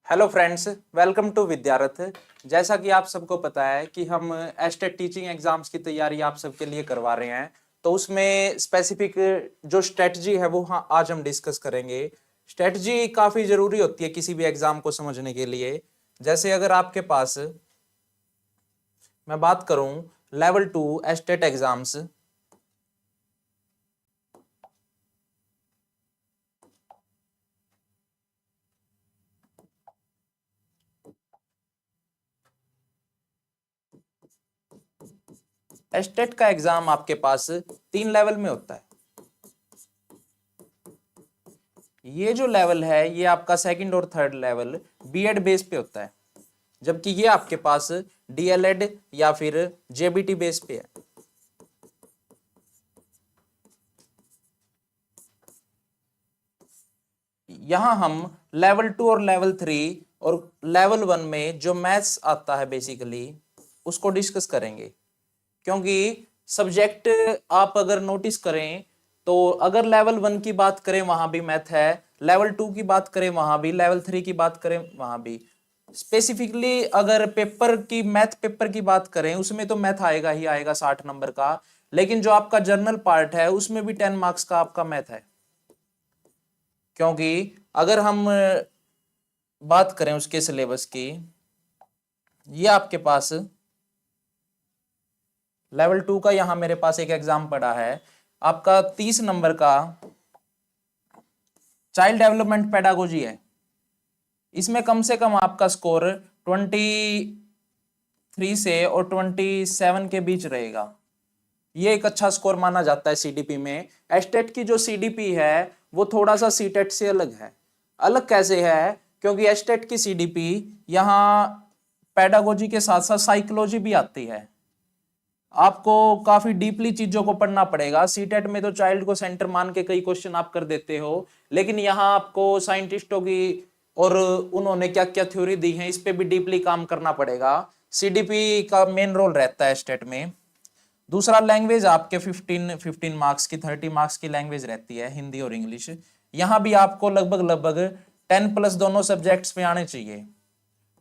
Hello friends, welcome to Vidyarath. जैसा कि आप सबको पता है कि हम एस्टेट टीचिंग एग्जाम्स की तैयारी आप सबके लिए करवा रहे हैं, तो उसमें स्पेसिफिक जो स्ट्रेटजी है वो आज हम डिस्कस करेंगे। स्ट्रेटजी काफ़ी ज़रूरी होती है किसी भी एग्ज़ाम को समझने के लिए। जैसे अगर आपके पास मैं बात करूं लेवल 2 एस्टेट एग्ज़ाम्स, एस्टेट का एग्ज़ाम आपके पास 3 लेवल में होता है। ये जो लेवल है ये आपका सेकंड और थर्ड लेवल बीएड बेस पे होता है, जबकि ये आपके पास डीएलएड या फिर जेबीटी बेस पे है। यहां हम लेवल 2 और लेवल 3 और लेवल 1 में जो मैथ्स आता है बेसिकली उसको डिस्कस करेंगे, क्योंकि सब्जेक्ट आप अगर नोटिस करें तो अगर लेवल 1 की बात करें वहां भी मैथ है, लेवल 2 की बात करें वहां भी, लेवल 3 की बात करें वहां भी। स्पेसिफिकली अगर पेपर की मैथ पेपर की बात करें उसमें तो मैथ आएगा ही आएगा 60 नंबर का, लेकिन जो आपका जर्नल पार्ट है उसमें भी 10 मार्क्स का आपका मैथ है। क्योंकि अगर हम बात करें उसके सिलेबस की, ये आपके पास लेवल 2 का यहां मेरे पास एक एग्जाम पड़ा है आपका 30 नंबर का चाइल्ड डेवलपमेंट पेडागोजी है। इसमें कम से कम आपका स्कोर 23 से और 27 के बीच रहेगा। ये एक अच्छा स्कोर माना जाता है सीडीपी में। एस्टेट की जो सीडीपी है वो थोड़ा सा सीटेट से अलग है। अलग कैसे है? क्योंकि एस्टेट की सीडीपी यहाँ पेडागोजी के साथ साथ साइकोलॉजी भी आती है। आपको काफी डीपली चीजों को पढ़ना पड़ेगा। सीटेट में तो चाइल्ड को सेंटर मान के कई क्वेश्चन आप कर देते हो, लेकिन यहाँ आपको साइंटिस्टों की और उन्होंने क्या क्या थ्योरी दी है इस पे भी डीपली काम करना पड़ेगा। सीडीपी का मेन रोल रहता है स्टेट में। दूसरा, लैंग्वेज आपके 15 मार्क्स की 30 मार्क्स की लैंग्वेज रहती है, हिंदी और इंग्लिश। यहाँ भी आपको लगभग लगभग 10 प्लस दोनों सब्जेक्ट्स में आने चाहिए।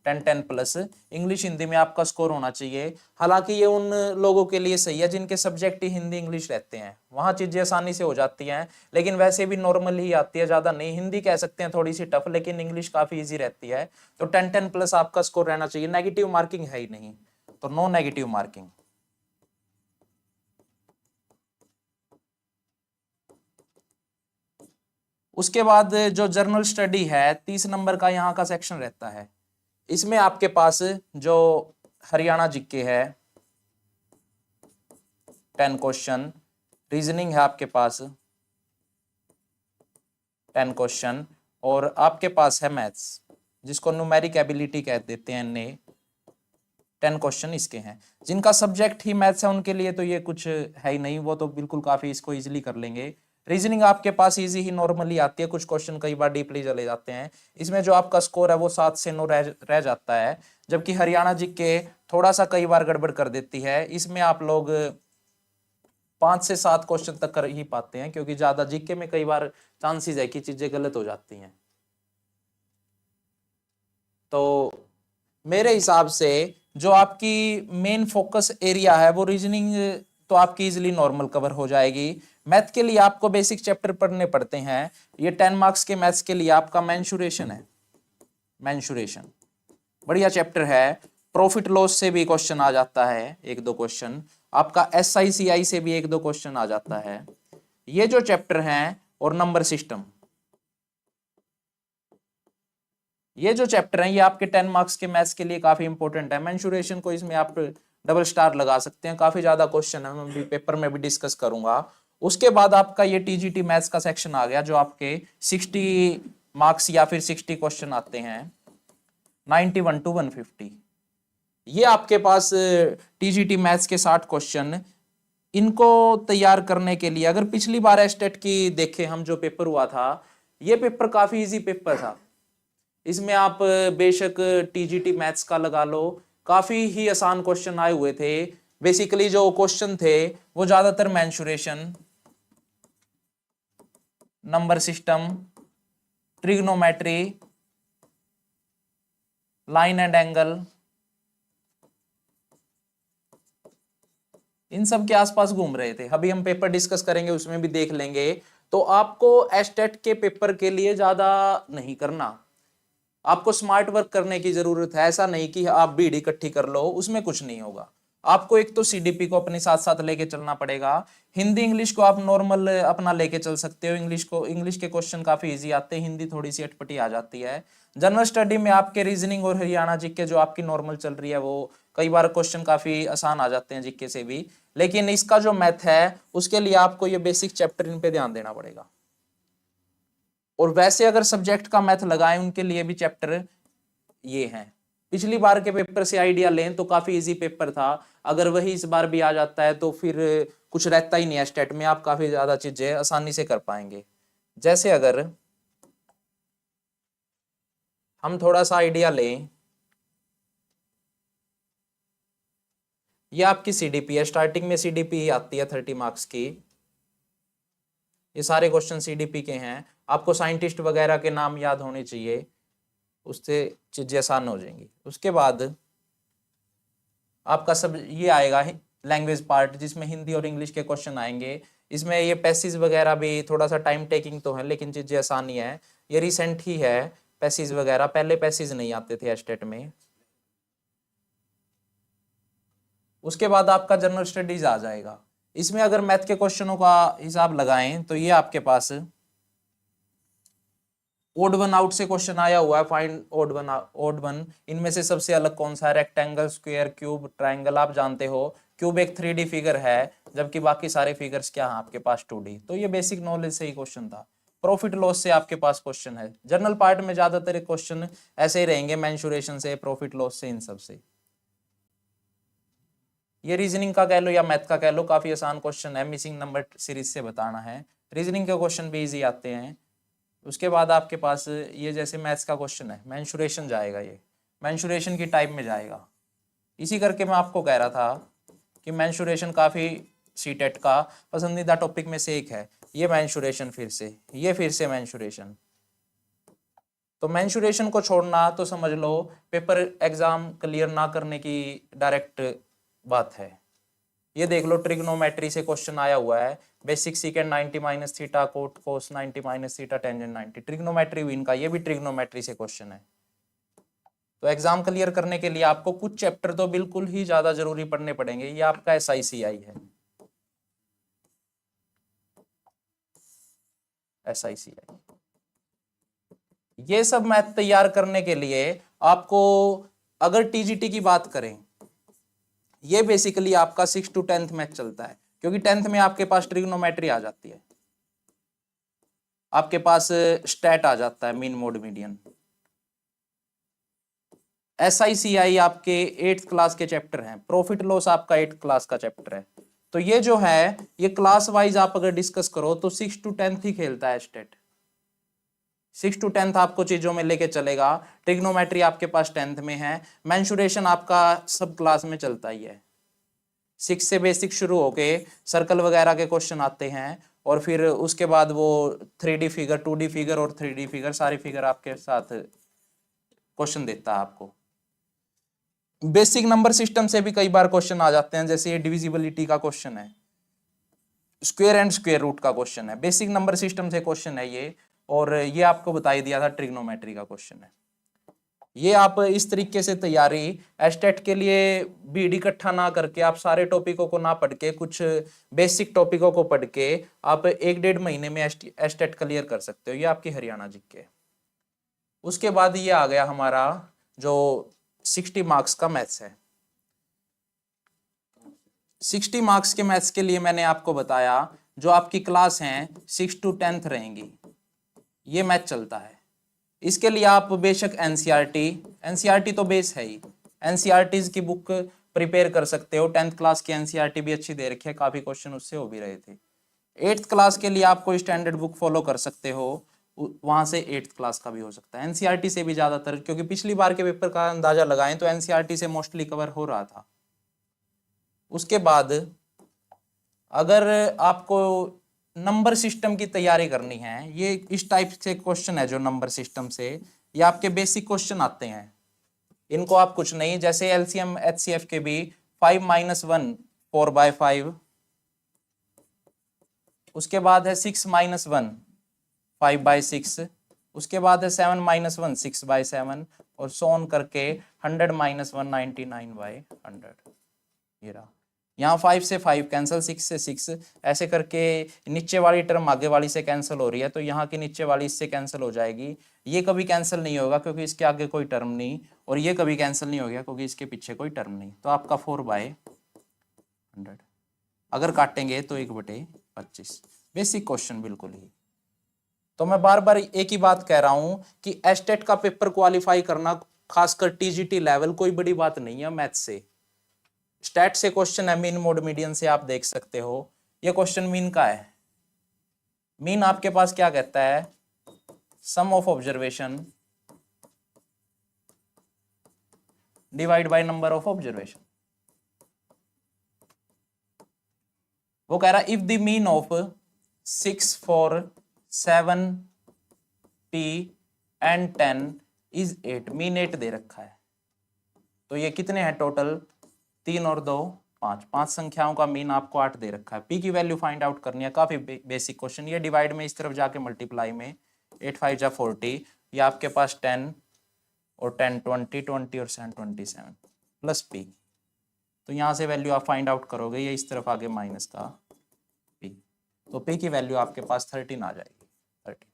10 प्लस इंग्लिश हिंदी में आपका स्कोर होना चाहिए। हालांकि ये उन लोगों के लिए सही है जिनके सब्जेक्ट ही हिंदी इंग्लिश रहते हैं, वहां चीजें आसानी से हो जाती हैं, लेकिन वैसे भी नॉर्मल ही आती है, ज्यादा नहीं। हिंदी कह सकते हैं थोड़ी सी टफ, लेकिन इंग्लिश काफी इजी रहती है। तो 10 प्लस आपका स्कोर रहना चाहिए। नेगेटिव मार्किंग है ही नहीं, तो नो नेगेटिव मार्किंग। उसके बाद जो जर्नल स्टडी है 30 नंबर का यहाँ का सेक्शन रहता है। इसमें आपके पास जो हरियाणा जीके है 10 क्वेश्चन, रीजनिंग है आपके पास 10 क्वेश्चन, और आपके पास है मैथ्स जिसको न्यूमेरिक एबिलिटी कह देते हैं ने 10 क्वेश्चन इसके हैं। जिनका सब्जेक्ट ही मैथ्स है उनके लिए तो ये कुछ है ही नहीं, वो तो बिल्कुल काफी इसको इजीली कर लेंगे। रीजनिंग आपके पास इजी ही नॉर्मली आती है, कुछ क्वेश्चन कई बार डीपली चले जाते हैं। इसमें जो आपका स्कोर है वो 7 से 9 रह जाता है, जबकि हरियाणा जीके थोड़ा सा कई बार गड़बड़ कर देती है। इसमें आप लोग 5 से 7 क्वेश्चन तक कर ही पाते हैं, क्योंकि ज्यादा जीके में कई बार चांसेस है कि चीजें गलत हो जाती हैं। तो मेरे हिसाब से जो आपकी मेन फोकस एरिया है वो रीजनिंग तो आपकी इजिली नॉर्मल कवर हो जाएगी। मैथ के लिए आपको बेसिक चैप्टर पढ़ने पड़ते हैं। ये 10 मार्क्स के मैथ्स के लिए आपका मेंसुरेशन है। मेंसुरेशन बढ़िया चैप्टर है। प्रॉफिट लॉस से भी क्वेश्चन आ जाता है, एक दो क्वेश्चन। आपका SICI से भी एक दो क्वेश्चन आ जाता है। ये जो चैप्टर हैं, और नंबर सिस्टम, ये जो चैप्टर हैं ये आपके 10 मार्क्स के मैथ्स के लिए काफी इंपॉर्टेंट है। मेंसुरेशन को इसमें आप डबल स्टार लगा सकते हैं, काफी ज्यादा क्वेश्चन है, मैं भी पेपर में भी डिस्कस करूंगा। उसके बाद आपका ये टीजीटी मैथ्स का सेक्शन आ गया, जो आपके 60 मार्क्स या फिर 60 क्वेश्चन आते हैं, 91 to 150। ये आपके पास टीजीटी मैथ्स के 60 क्वेश्चन, इनको तैयार करने के लिए अगर पिछली बार एस्टेट की देखें हम, जो पेपर हुआ था, ये पेपर काफी इजी पेपर था। इसमें आप बेशक टीजीटी मैथ्स का लगा लो, काफी ही आसान क्वेश्चन आए हुए थे। बेसिकली जो क्वेश्चन थे वो ज्यादातर mensuration, number system, trigonometry, line and angle, इन सब के आसपास घूम रहे थे। अभी हम पेपर डिस्कस करेंगे उसमें भी देख लेंगे। तो आपको एस्टेट के पेपर के लिए ज्यादा नहीं करना, आपको स्मार्ट वर्क करने की जरूरत है। ऐसा नहीं कि आप भीड़ इकट्ठी कर लो, उसमें कुछ नहीं होगा। आपको एक तो सीडीपी को अपने साथ साथ लेके चलना पड़ेगा। हिंदी इंग्लिश को आप नॉर्मल अपना लेके चल सकते हो। इंग्लिश के क्वेश्चन काफी इजी आते हैं, हिंदी थोड़ी सी अटपटी आ जाती है। जनरल स्टडी में आपके रीजनिंग और हरियाणा जीके जो आपकी नॉर्मल चल रही है, वो कई बार क्वेश्चन काफी आसान आ जाते हैं जीके से भी। लेकिन इसका जो मैथ है उसके लिए आपको ये बेसिक चैप्टर इन पे ध्यान देना पड़ेगा। और वैसे अगर सब्जेक्ट का मैथ लगाएं उनके लिए भी चैप्टर ये हैं। पिछली बार के पेपर से आइडिया लें तो काफी इजी पेपर था, अगर वही इस बार भी आ जाता है तो फिर कुछ रहता ही नहीं है स्टेट में, आप काफी ज्यादा चीजें आसानी से कर पाएंगे। जैसे अगर हम थोड़ा सा आइडिया लें, ये आपकी सीडीपी है, स्टार्टिंग में सीडीपी ही आती है 30 मार्क्स की। ये सारे क्वेश्चन सीडीपी के हैं। आपको साइंटिस्ट वगैरह के नाम याद होने चाहिए, उससे चीजें आसान हो जाएंगी। उसके बाद आपका सब ये आएगा लैंग्वेज पार्ट, जिसमें हिंदी और इंग्लिश के क्वेश्चन आएंगे। इसमें ये पैसेज वगैरह भी थोड़ा सा टाइम टेकिंग तो है, लेकिन चीजें आसान ही है। ये रिसेंट ही है पैसेज वगैरह, पहले पैसेज नहीं आते थे एस्टेट में। उसके बाद आपका जनरल स्टडीज आ जाएगा। इसमें अगर मैथ के क्वेश्चनों का हिसाब लगाएं तो ये आपके पास ओड वन आउट से क्वेश्चन आया हुआ है, फाइंड ओड वन। इनमें से सबसे अलग कौन सा है? Rectangle, square, cube, triangle. आप जानते हो क्यूब एक 3D फिगर है, जबकि बाकी सारे फिगर्स क्या हैं आपके पास 2D। तो ये बेसिक नॉलेज से ही क्वेश्चन था। प्रॉफिट लॉस से आपके पास क्वेश्चन है। जनरल पार्ट में ज्यादातर क्वेश्चन ऐसे ही रहेंगे, मेंसुरेशन से, प्रॉफिट लॉस से, इन सब से। ये रीजनिंग का कह लो या मैथ का कह लो, काफी आसान क्वेश्चन है। मिसिंग नंबर सीरीज से बताना है। रीजनिंग के क्वेश्चन भी इजी आते हैं। उसके बाद आपके पास ये जैसे मैथ्स का क्वेश्चन है, मेंसुरेशन जाएगा, ये मेंसुरेशन की टाइप में जाएगा। इसी करके मैं आपको कह रहा था कि मेंसुरेशन काफी सीटेट का पसंदीदा टॉपिक में से एक है। ये मेंसुरेशन, फिर से मेंसुरेशन। तो मेंसुरेशन को छोड़ना तो समझ लो पेपर एग्जाम क्लियर ना करने की डायरेक्ट बात है। ये देख लो, ट्रिग्नोमेट्री से क्वेश्चन आया हुआ है। Basic secant 90 minus theta, cot cos 90 minus theta, tangent 90। Trigonometry विन का ये भी ट्रिग्नोमेट्री से क्वेश्चन है। तो एग्जाम क्लियर करने के लिए आपको कुछ चैप्टर तो बिल्कुल ही ज्यादा जरूरी पढ़ने पड़ेंगे। ये आपका SICI है, SICI। ये सब मैथ तैयार करने के लिए आपको, अगर TGT की बात करें, ये बेसिकली आपका 6 to 10th मैथ चलता है, क्योंकि 10th में आपके पास ट्रिग्नोमेट्री आ जाती है, आपके पास स्टैट आ जाता है, मीन मोड मीडियन। SICI आपके 8th क्लास के चैप्टर हैं। प्रॉफिट लॉस आपका 8th क्लास का चैप्टर है। तो ये जो है, ये क्लास वाइज आप अगर डिस्कस करो तो 6 to 10th ही खेलता है स्टेट। 6 to 10th आपको चीजों में लेके चलेगा। ट्रिग्नोमेट्री आपके पास 10th में है। मेंसुरेशन आपका सब क्लास में चलता ही है। 6 से बेसिक शुरू होके सर्कल वगैरह के क्वेश्चन आते हैं, और फिर उसके बाद वो 3D फिगर, 2D फिगर और 3D फिगर, सारी फिगर आपके साथ क्वेश्चन देता है आपको। बेसिक नंबर सिस्टम से भी कई बार क्वेश्चन आ जाते हैं, जैसे ये डिविजिबिलिटी का क्वेश्चन है, स्क्वायर एंड स्क्वायर रूट का क्वेश्चन है। बेसिक नंबर सिस्टम से क्वेश्चन है ये, और ये आपको बता ही दिया था ट्रिग्नोमेट्री का क्वेश्चन है। ये आप इस तरीके से तैयारी एस्टेट के लिए भीड़ इकट्ठा ना करके, आप सारे टॉपिकों को ना पढ़ के, कुछ बेसिक टॉपिकों को पढ़ के आप 1-1.5 महीने में एस्टेट क्लियर कर सकते हो। ये आपकी हरियाणा जीके। उसके बाद ये आ गया हमारा जो 60 मार्क्स का मैथ्स है। 60 मार्क्स के मैथ्स के लिए मैंने आपको बताया, जो आपकी क्लास हैं 6 to 10th रहेंगी, ये मैथ चलता है। इसके लिए आप बेशक एनसीईआरटी तो बेस है ही, एनसीईआरटीज की बुक प्रिपेयर कर सकते हो। 10th क्लास की एनसीईआरटी भी अच्छी दे रखी है, काफी क्वेश्चन उससे हो भी रहे थे। 8th क्लास के लिए आप कोई स्टैंडर्ड बुक फॉलो कर सकते हो, वहां से 8th क्लास का भी हो सकता है। एनसीईआरटी से भी ज्यादातर, क्योंकि पिछली बार के पेपर का अंदाजा लगाएं तो एनसीईआरटी से मोस्टली कवर हो रहा था। उसके बाद अगर आपको नंबर सिस्टम की तैयारी करनी है, ये इस टाइप से क्वेश्चन है जो नंबर सिस्टम से, ये आपके बेसिक क्वेश्चन आते हैं। इनको आप कुछ नहीं, जैसे एलसीएम एचसीएफ के भी 5 - 1 4/5, उसके बाद है 6 - 1 5/6, उसके बाद है 7 - 1 6/7, और सो ऑन करके 100 - 1 99/100। ये रहा, यहाँ 5 से 5 कैंसिल, 6 से 6, ऐसे करके नीचे वाली टर्म आगे वाली से कैंसिल हो रही है, तो यहाँ की नीचे वाली इससे कैंसिल हो जाएगी। ये कभी कैंसिल नहीं होगा क्योंकि इसके आगे कोई टर्म नहीं, और ये कभी कैंसिल नहीं हो गया क्योंकि इसके पीछे कोई टर्म नहीं। तो आपका 4/100 अगर काटेंगे तो 1/25। बेसिक क्वेश्चन बिल्कुल ही। तो मैं बार बार एक ही बात कह रहा हूं कि एस्टेट का पेपर क्वालिफाई करना, खासकर टीजीटी लेवल, कोई बड़ी बात नहीं है मैथ से। स्टैट से क्वेश्चन है, मीन मोड मीडियन से आप देख सकते हो। ये क्वेश्चन मीन का है। मीन आपके पास क्या कहता है, sum of observation divide by number of observation. वो कह रहा है if the mean of 6 4 7 P and 10 is 8, mean 8 दे रखा है। तो ये कितने हैं टोटल, 3 और 2 5, 5 संख्याओं का मीन आपको 8 दे रखा है। पी की वैल्यू फाइंड आउट करनी है, काफी बेसिक क्वेश्चन। ये डिवाइड में इस तरफ जाके मल्टीप्लाई में 8 5 जा 40, ये आपके पास 10 और 10 20 20 और 7 27 प्लस पी। तो यहाँ से वैल्यू आप फाइंड आउट करोगे, ये इस तरफ आगे माइनस का पी, तो पी की वैल्यू आपके पास 13 आ जाएगी, 13।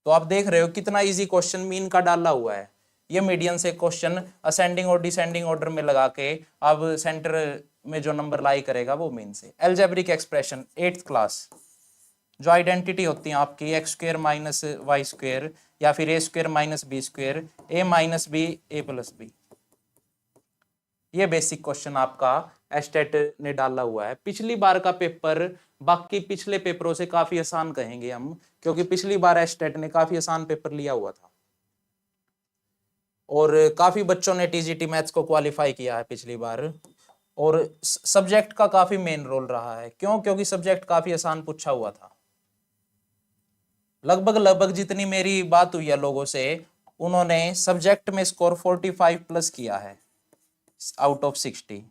तो आप देख रहे हो कितना इजी क्वेश्चन मीन का डाला हुआ है। ये मीडियन से क्वेश्चन असेंडिंग और डिसेंडिंग ऑर्डर में लगा के अब सेंटर में जो नंबर लाई करेगा वो मीन से। एल्जेब्रिक एक्सप्रेशन 8th क्लास, जो आइडेंटिटी होती है आपकी x² - y² या फिर a² - b², a - b a + b। ये बेसिक क्वेश्चन आपका एस्टेट ने डाला हुआ है। पिछली बार का पेपर बाकी पिछले पेपरों से काफी आसान कहेंगे हम, क्योंकि पिछली बार एस्टेट ने काफी आसान पेपर लिया हुआ था और काफी बच्चों ने टीजीटी मैथ्स को क्वालिफाई किया है पिछली बार। और सब्जेक्ट का काफी मेन रोल रहा है, क्यों, क्योंकि सब्जेक्ट काफी आसान पूछा हुआ था। लगभग जितनी मेरी बात हुई है लोगों से, उन्होंने सब्जेक्ट में स्कोर 45 प्लस किया है आउट ऑफ 60।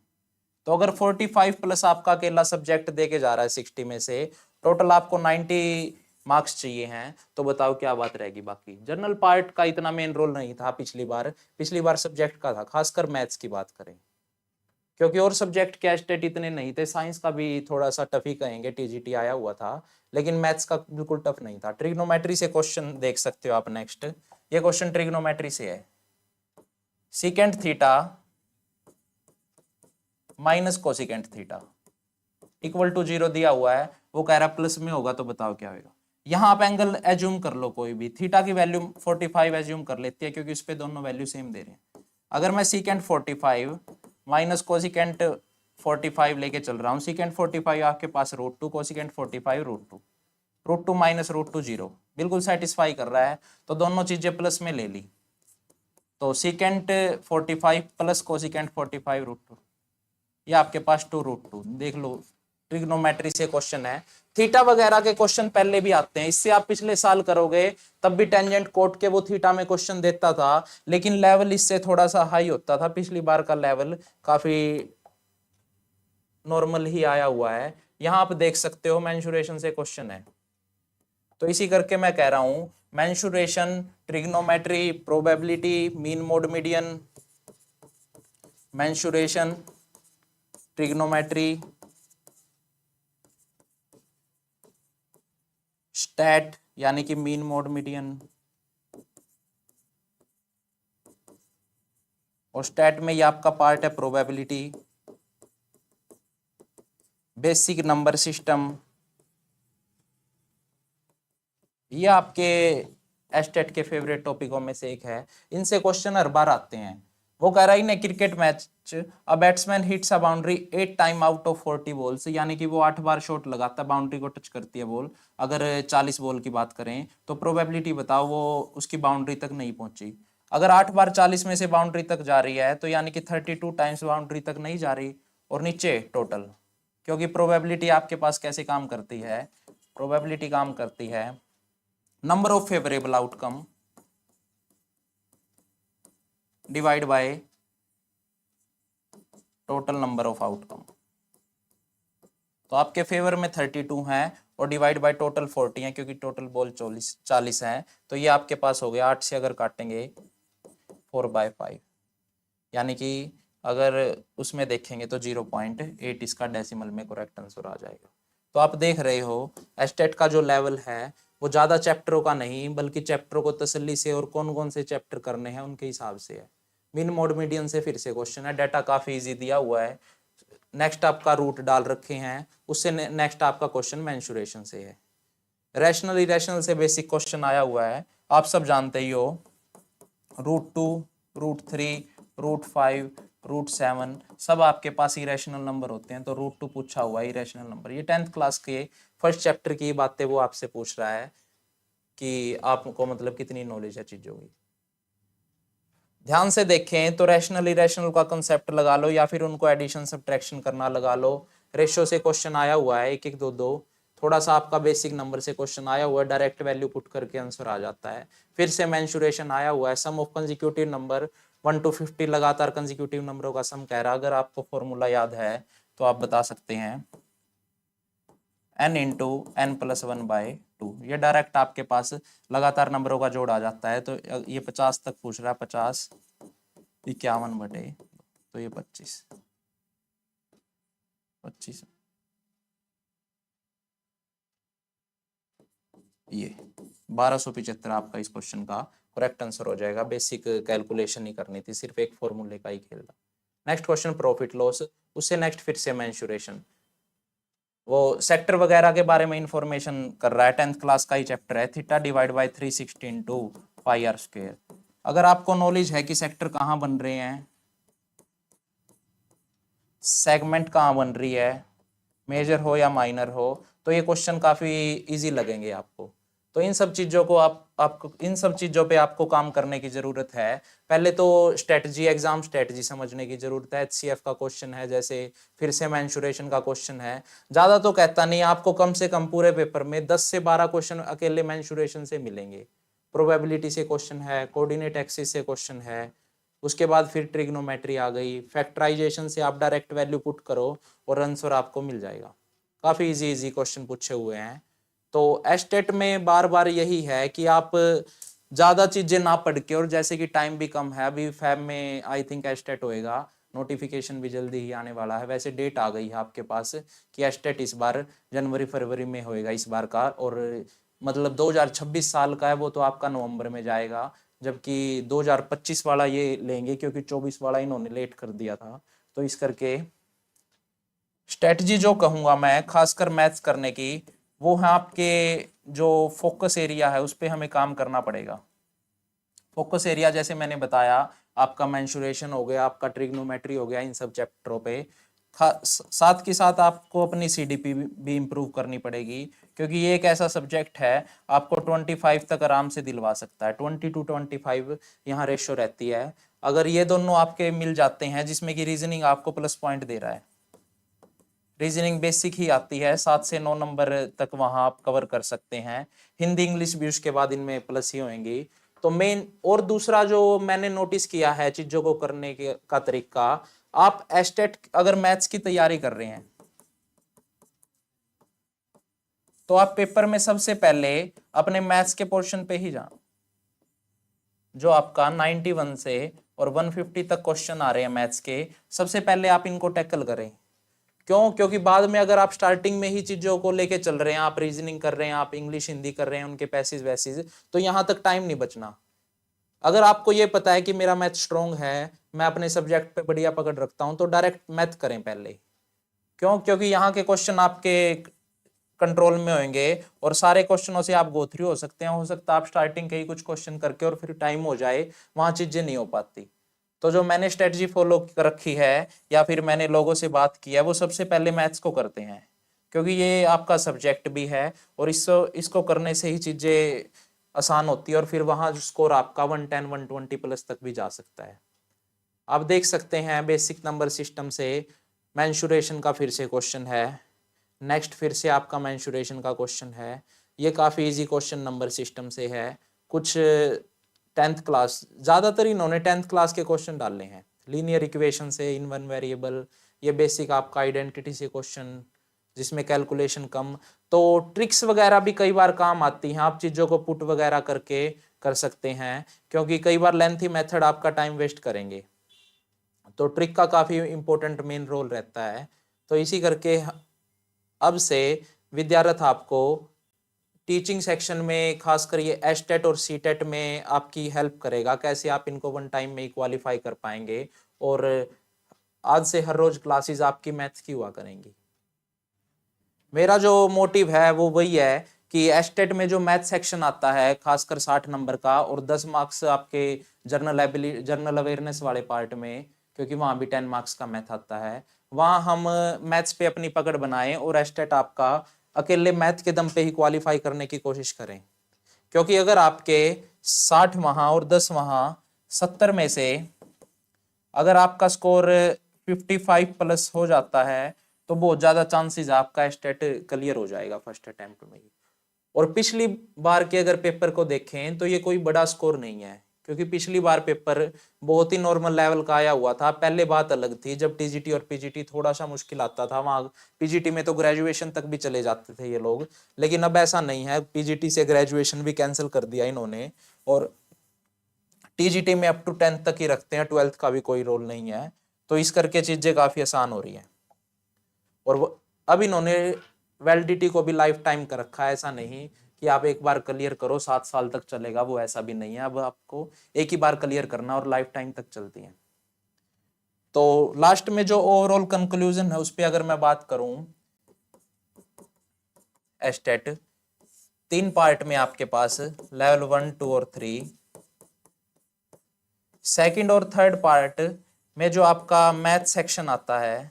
तो अगर 45 प्लस आपका अकेला सब्जेक्ट देके जा रहा है 60 में से, टोटल आपको 90 मार्क्स चाहिए हैं, तो बताओ क्या बात रहेगी। बाकी जनरल पार्ट का इतना मेन रोल नहीं था पिछली बार सब्जेक्ट का था, खासकर मैथ्स की बात करें, क्योंकि और सब्जेक्ट के एस्टेट इतने नहीं थे। साइंस का भी थोड़ा सा टफ ही कहेंगे, टीजीटी आया हुआ था, लेकिन मैथ्स का बिल्कुल टफ नहीं था। ट्रिग्नोमेट्री से क्वेश्चन देख सकते हो आप नेक्स्ट। ये क्वेश्चन ट्रिग्नोमेट्री से है। Secant theta minus cosecant theta equal to 0 दिया हुआ है, वो कह रहा है प्लस में होगा, तो बताओ क्या होगा। यहां आप एंगल एज्यूम कर लो कोई भी, थीटा की वैल्यू 45 एज्यूम कर लेती है क्योंकि उस पे दोनों वैल्यू सेम दे रहे हैं। अगर मैं सीकेंट 45 माइनस कोसिकेंट 45 लेके चल रहा हूँ, सीकेंट 45 आपके पास √2, कोसिकेंट 45 √2, √2 माइनस √2 0, बिल्कुल सेटिस्फाई कर रहा है, तो दोनों चीजें प्लस में ले ली। तो सीकेंट 45 प्लस कोसिकेंट 45 √2, ये आपके पास 2√2। देख लो, ट्रिग्नोमेट्री से क्वेश्चन है। थीटा वगैरह के क्वेश्चन पहले भी आते हैं, इससे आप पिछले साल करोगे तब भी टेंजेंट कोट के वो थीटा में क्वेश्चन देता था, लेकिन लेवल इससे थोड़ा सा हाई होता था। पिछली बार का लेवल काफी नॉर्मल ही आया हुआ है। यहां आप देख सकते हो मेंसुरेशन से क्वेश्चन है, तो इसी करके मैं कह रहा हूं mensuration, trigonometry, probability, mean mode median, mensuration, trigonometry, stat यानी कि मीन मोड मीडियन, और स्टैट में ये आपका पार्ट है प्रोबेबिलिटी, बेसिक नंबर सिस्टम। ये आपके एस्टेट के फेवरेट टॉपिकों में से एक है, इनसे क्वेश्चन हर बार आते हैं। वो कह रहा है in a cricket match a batsman hits a boundary 8 time out of 40 balls, यानी कि वो 8 बार शॉट लगाता है, बाउंड्री को टच करती है बॉल। अगर 40 बॉल की बात करें तो प्रोबेबिलिटी बताओ वो उसकी बाउंड्री तक नहीं पहुंची। अगर 8 बार 40 में से बाउंड्री तक जा रही है, तो यानी कि 32 टाइम्स बाउंड्री तक नहीं जा रही। और नीचे टोटल, क्योंकि प्रोबेबिलिटी आपके पास कैसे काम करती है, प्रोबेबिलिटी काम करती है number of favourable outcome divide by total number of outcome. तो आपके फेवर में 32 है और डिवाइड बाय टोटल 40 है, क्योंकि टोटल बॉल 40 है। तो ये आपके पास हो गया 8 से अगर काटेंगे 4/5, यानी कि अगर उसमें देखेंगे तो 0.8 इसका डेसिमल में करेक्ट आंसर आ जाएगा। तो आप देख रहे हो एस्टेट का जो लेवल है वो ज़्यादा चैप्टरों का नहीं, बल्कि चैप्टरों को तसल्ली से और कौन कौन से चैप्टर करने हैं उनके हिसाब से है। मिन मोड मीडियन से फिर से क्वेश्चन है, डाटा काफ़ी इजी दिया हुआ है। नेक्स्ट आपका रूट डाल रखे हैं, उससे नेक्स्ट आपका क्वेश्चन मेंसुरेशन से है। रैशनल इरेशनल से बेसिक क्वेश्चन आया हुआ है, आप सब जानते ही हो। √2, √3, √5, √7 सब आपके पास इरेशनल नंबर होते हैं। तो √2 पूछा हुआ है इरेशनल नंबर। ये 10th क्लास के फर्स्ट चैप्टर की बातें वो आपसे पूछ रहा है कि आपको मतलब कितनी नॉलेज है चीज़ों की। ध्यान से देखें तो रैशनल इरेशनल का कंसेप्ट लगा लो, या फिर उनको एडिशन सब्ट्रैक्शन करना लगा लो। रेशियो से क्वेश्चन आया हुआ है 1 1 2 2। थोड़ा सा आपका बेसिक नंबर से क्वेश्चन आया हुआ है, डायरेक्ट वैल्यू पुट करके आंसर आ जाता है। फिर से मेंसुरेशन आया हुआ है, sum of consecutive number 1 to 50 लगातार कंसेक्यूटिव नंबरों का सम कह रहा। अगर आपको फॉर्मूला याद है तो आप बता सकते हैं n × n+1/2। ये डायरेक्ट आपके पास लगातार नंबरों का जोड़ आ जाता है। तो ये 50 तक पूछ रहा है, 50 51 बटे, तो ये 25 ये 1275 आपका इस क्वेश्चन का करेक्ट आंसर हो जाएगा। बेसिक कैलकुलेशन ही करनी थी, सिर्फ एक फॉर्मूले का ही खेल था। नेक्स्ट क्वेश्चन प्रॉफिट लॉस, उससे नेक्स्ट फिर से मेंसुरेशन, वो सेक्टर वगैरह के बारे में इंफॉर्मेशन कर रहा है। 10th क्लास का ही चैप्टर है। Theta divide by 360 × πr²। अगर आपको नॉलेज है कि सेक्टर कहाँ बन रहे हैं, सेगमेंट कहाँ बन रही है, मेजर हो या माइनर हो, तो ये क्वेश्चन काफी इजी लगेंगे आपको। तो इन सब चीजों को आपको इन सब चीजों पे आपको काम करने की जरूरत है। पहले तो स्ट्रेटजी, एग्जाम स्ट्रेटजी समझने की जरूरत है। HCF का क्वेश्चन है, जैसे फिर से मेंसुरेशन का क्वेश्चन है। ज्यादा तो कहता नहीं, आपको कम से कम पूरे पेपर में 10 से 12 क्वेश्चन अकेले मेंसुरेशन से मिलेंगे। प्रोबेबिलिटी से क्वेश्चन है, कोऑर्डिनेट एक्सिस से क्वेश्चन है, उसके बाद फिर ट्रिग्नोमेट्री आ गई, फैक्टराइजेशन से आप डायरेक्ट वैल्यू पुट करो और आंसर आपको मिल जाएगा। काफ़ी इजी क्वेश्चन पूछे हुए हैं। तो एस्टेट में बार बार यही है कि आप ज़्यादा चीज़ें ना पढ़ के, और जैसे कि टाइम भी कम है, अभी फैब में आई थिंक एस्टेट होएगा, नोटिफिकेशन भी जल्दी ही आने वाला है। वैसे डेट आ गई है आपके पास कि एस्टेट इस बार जनवरी फरवरी में होएगा इस बार का, और मतलब 2026 साल का है वो तो आपका नवंबर में जाएगा, जबकि 2025 वाला ये लेंगे, क्योंकि 24 वाला इन्होंने लेट कर दिया था। तो इस करके स्ट्रेटजी जो कहूँगा मैं खासकर मैथ्स करने की, वो है आपके जो फोकस एरिया है उस पर हमें काम करना पड़ेगा। फोकस एरिया जैसे मैंने बताया, आपका मेंसुरेशन हो गया, आपका ट्रिग्नोमेट्री हो गया, इन सब चैप्टरों पे साथ के साथ आपको अपनी CDP भी इम्प्रूव करनी पड़ेगी, क्योंकि ये एक ऐसा सब्जेक्ट है आपको 25 तक आराम से दिलवा सकता है। 20 to 25 यहाँ रेशियो रहती है। अगर ये दोनों आपके मिल जाते हैं, जिसमें कि रीजनिंग आपको प्लस पॉइंट दे रहा है, रीजनिंग बेसिक ही आती है, 7 से 9 नंबर तक वहां आप कवर कर सकते हैं। हिंदी इंग्लिश भी उसके बाद इनमें प्लस ही होंगी। तो मेन और दूसरा जो मैंने नोटिस किया है चीजों को करने के का तरीका, आप एस्टेट अगर मैथ्स की तैयारी कर रहे हैं तो आप पेपर में सबसे पहले अपने मैथ्स के पोर्शन पे ही जाओ, जो आपका 91 से और 150 तक क्वेश्चन आ रहे हैं मैथ्स के, सबसे पहले आप इनको टैकल करें। क्यों? क्योंकि बाद में अगर आप स्टार्टिंग में ही चीजों को लेके चल रहे हैं, आप रीजनिंग कर रहे हैं, आप इंग्लिश हिंदी कर रहे हैं, उनके पैसेज वैसेज, तो यहां तक टाइम नहीं बचना। अगर आपको ये पता है कि मेरा मैथ स्ट्रॉन्ग है, मैं अपने सब्जेक्ट पे बढ़िया पकड़ रखता हूं, तो डायरेक्ट मैथ करें पहले। क्यों? क्योंकि यहाँ के क्वेश्चन आपके कंट्रोल में होंगे और सारे क्वेश्चनों से आप गो थ्रू हो सकते हैं। हो सकता है आप स्टार्टिंग के ही कुछ क्वेश्चन करके और फिर टाइम हो जाए, वहां चीजें नहीं हो पाती। तो जो मैंने स्ट्रेटजी फॉलो कर रखी है या फिर मैंने लोगों से बात की है, वो सबसे पहले मैथ्स को करते हैं, क्योंकि ये आपका सब्जेक्ट भी है और इसको करने से ही चीजें आसान होती है, और फिर वहां स्कोर आपका 110 120 प्लस तक भी जा सकता है। आप देख सकते हैं बेसिक नंबर सिस्टम से मेंसुरेशन का फिर से क्वेश्चन है। नेक्स्ट फिर से आपका मेंसुरेशन का क्वेश्चन है। ये काफ़ी इजी क्वेश्चन नंबर सिस्टम से है। कुछ 10th क्लास, ज़्यादातर इन्होंने 10th क्लास के क्वेश्चन डाले हैं, लीनियर इक्वेशन से, इन वन वेरिएबल, ये बेसिक आपका आइडेंटिटी से क्वेश्चन जिसमें कैलकुलेशन कम। तो ट्रिक्स वगैरह भी कई बार काम आती हैं, आप चीज़ों को पुट वगैरह करके कर सकते हैं, क्योंकि कई बार लेंथी मेथड आपका टाइम वेस्ट करेंगे, तो ट्रिक का काफ़ी इंपॉर्टेंट मेन रोल रहता है। तो इसी करके अब से विद्यार्थी आपको टीचिंग सेक्शन में खासकर ये एस्टेट और सीटेट में आपकी हेल्प करेगा, कैसे आप इनको वन टाइम में ही क्वालिफाई कर पाएंगे। और आज से हर रोज क्लासेस आपकी मैथ्स की हुआ करेंगी। मेरा जो मोटिव है वो वही है कि एस्टेट में जो मैथ सेक्शन आता है खासकर 60 नंबर का, और 10 मार्क्स आपके जर्नल अवेयरनेस वाले पार्ट में, क्योंकि वहाँ भी 10 मार्क्स का मैथ आता है, वहाँ हम मैथ्स पे अपनी पकड़ बनाएं और एस्टेट आपका अकेले मैथ के दम पे ही क्वालिफाई करने की कोशिश करें। क्योंकि अगर आपके 60 वहाँ और 10 वहाँ, 70 में से अगर आपका स्कोर 55 प्लस हो जाता है तो बहुत ज्यादा चांसेस आपका एस्टेट क्लियर हो जाएगा फर्स्ट अटेम्प्ट में ही। और पिछली बार के अगर पेपर को देखें तो ये कोई बड़ा स्कोर नहीं है, क्योंकि पिछली बार पेपर बहुत ही नॉर्मल लेवल का आया हुआ था। पहले बात अलग थी, जब टीजीटी और पीजीटी थोड़ा सा मुश्किल आता था, वहां पीजीटी में तो ग्रेजुएशन तक भी चले जाते थे ये लोग, लेकिन अब ऐसा नहीं है, पीजीटी से ग्रेजुएशन भी कैंसिल कर दिया इन्होंने, और टीजीटी में अप टू 10th तक ही रखते हैं, 12th का भी कोई रोल नहीं है। तो इस करके चीजें काफी आसान हो रही हैं। और अब इन्होंने वैलिडिटी को भी लाइफ टाइम कर रखा है, ऐसा नहीं कि आप एक बार क्लियर करो 7 साल तक चलेगा, वो ऐसा भी नहीं है। अब आपको एक ही बार क्लियर करना और लाइफ टाइम तक चलती है। तो लास्ट में जो ओवरऑल कंक्लूजन है उस पर अगर मैं बात करूं, एस्टेट 3 पार्ट में आपके पास लेवल 1, 2 और 3, सेकंड और थर्ड पार्ट में जो आपका मैथ सेक्शन आता है,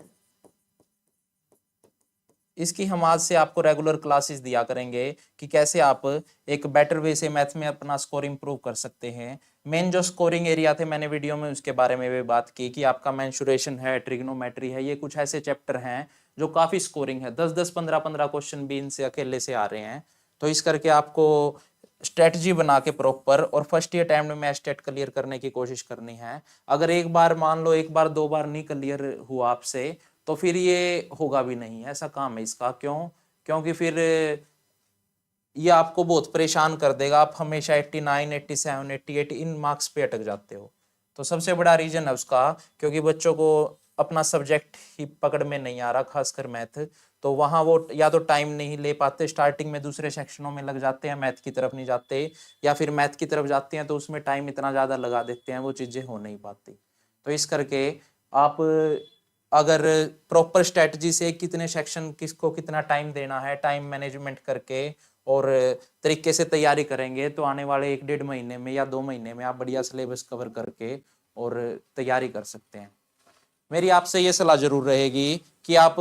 इसकी हम आज से आपको रेगुलर क्लासेस दिया करेंगे कि कैसे आप एक बेटर वे से मैथ में अपना स्कोर इंप्रूव कर सकते हैं। मेन जो स्कोरिंग एरिया थे मैंने वीडियो में उसके बारे में भी बात की कि आपका मेंसुरेशन है, ट्रिग्नोमेट्री है, ये कुछ ऐसे चैप्टर हैं जो काफ़ी स्कोरिंग है, 10-10, 15-15 क्वेश्चन भी इनसे अकेले से आ रहे हैं। तो इस करके आपको स्ट्रेटजी बना के प्रॉपर और फर्स्ट ईयर टाइम में स्टेट क्लियर करने की कोशिश करनी है। अगर एक बार मान लो, एक बार 2 बार नहीं क्लियर हुआ आपसे, तो फिर ये होगा भी नहीं, ऐसा काम है इसका। क्यों? क्योंकि फिर ये आपको बहुत परेशान कर देगा, आप हमेशा 89, 87, 88 इन मार्क्स पे अटक जाते हो। तो सबसे बड़ा रीजन है उसका, क्योंकि बच्चों को अपना सब्जेक्ट ही पकड़ में नहीं आ रहा, खासकर मैथ। तो वहाँ वो या तो टाइम नहीं ले पाते, स्टार्टिंग में दूसरे सेक्शनों में लग जाते हैं, मैथ की तरफ नहीं जाते, या फिर मैथ की तरफ जाते हैं तो उसमें टाइम इतना ज़्यादा लगा देते हैं, वो चीज़ें हो नहीं पाती। तो इस करके आप अगर प्रॉपर स्ट्रेटजी से कितने सेक्शन किसको कितना टाइम देना है, टाइम मैनेजमेंट करके और तरीके से तैयारी करेंगे, तो आने वाले 1-1.5 महीने में या 2 महीने में आप बढ़िया सिलेबस कवर करके और तैयारी कर सकते हैं। मेरी आपसे ये सलाह जरूर रहेगी कि आप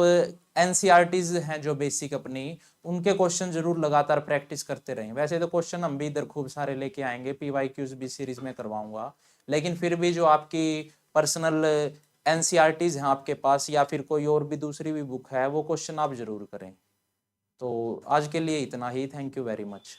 एनसीईआरटीज हैं जो बेसिक अपनी, उनके क्वेश्चन जरूर लगातार प्रैक्टिस करते रहें। वैसे तो क्वेश्चन हम भी इधर खूब सारे लेके आएंगे, पीवाईक्यूज भी सीरीज में करवाऊंगा, लेकिन फिर भी जो आपकी पर्सनल एनसीईआरटीज हैं आपके पास, या फिर कोई और भी दूसरी भी बुक है, वो क्वेश्चन आप जरूर करें। तो आज के लिए इतना ही। Thank you very much.